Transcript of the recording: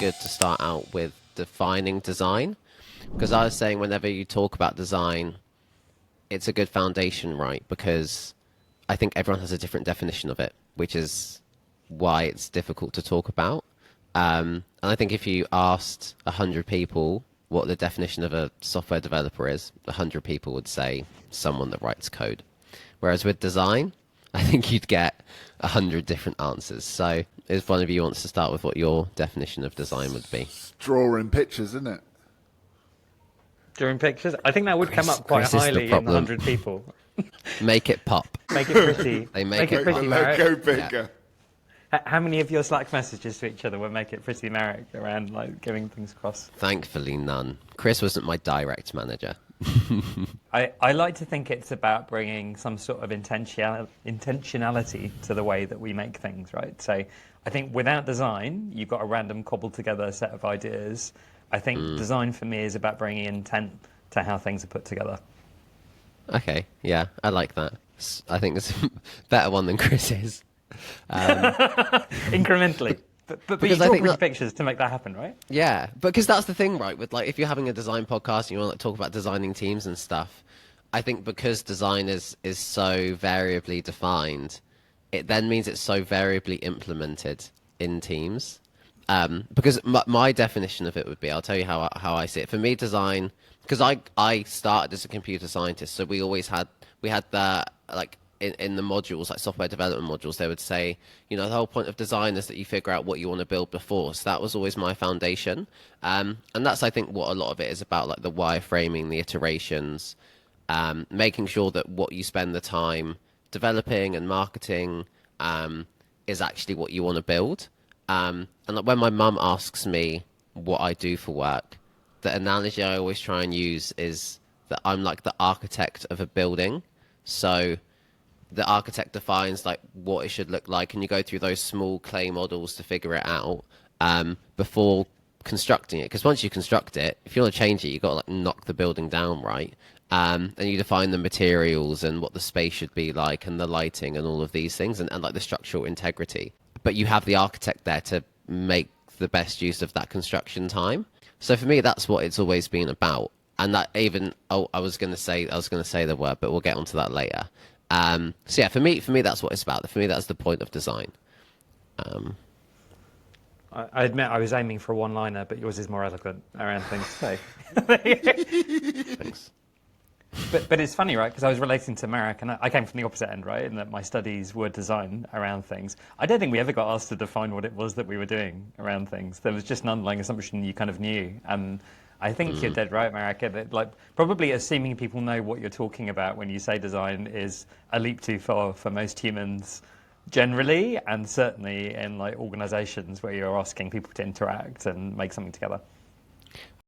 good to start out with defining design. Because I was saying, whenever you talk about design, it's a good foundation, right? Because I think everyone has a different definition of it, which is why it's difficult to talk about. And I think if you asked 100 people what the definition of a software developer is, 100 people would say someone that writes code. Whereas with design, I think you'd get 100 different answers. So if one of you wants to start with what your definition of design would be. Drawing pictures, isn't it? During pictures, I think that would come up quite Chris is the highly in problem. 100 people. Make it pop. Make it pretty. They make it it pop. pretty, The Marek. logo bigger. How many of your Slack messages to each other were make it pretty, Marek, around like giving things across? Thankfully, none. Chris wasn't my direct manager. I like to think it's about bringing some sort of intentionality to the way that we make things, right? So I think without design, you've got a random cobbled together set of ideas. I think design for me is about bringing intent to how things are put together. Okay, yeah, I like that. I think it's a better one than Chris's. Incrementally. But you because I draw think pretty that- pictures to make that happen, right? Yeah, because that's the thing, right? With like, if you're having a design podcast and you want to like, talk about designing teams and stuff, I think because design is so variably defined, it then means it's so variably implemented in teams. Because my definition of it would be, I'll tell you how I see it. For me, design, because I started as a computer scientist, so we had the like. In the modules, like software development modules, they would say, you know, the whole point of design is that you figure out what you want to build before. So that was always my foundation. And that's, I think, what a lot of it is about, like the wireframing, the iterations, making sure that what you spend the time developing and marketing is actually what you want to build. And like when my mum asks me what I do for work, the analogy I always try and use is that I'm like the architect of a building. So the architect defines like what it should look like, and you go through those small clay models to figure it out before constructing it. Because once you construct it, if you want to change it, you've got to like knock the building down, right? And you define the materials and what the space should be like, and the lighting and all of these things, and like the structural integrity. But you have the architect there to make the best use of that construction time. So for me, that's what it's always been about. And that even I was going to say the word, but we'll get onto that later. So yeah, for me, that's what it's about. For me, that's the point of design. I admit I was aiming for a one-liner, but yours is more eloquent around things. So. Thanks. But it's funny, right? Because I was relating to Marek, and I came from the opposite end, right? In that my studies were design around things. I don't think we ever got asked to define what it was that we were doing around things. There was just an underlying assumption you kind of knew. And I think you're dead right, Marek. That like probably assuming people know what you're talking about when you say design is a leap too far for most humans generally, and certainly in like organizations where you're asking people to interact and make something together.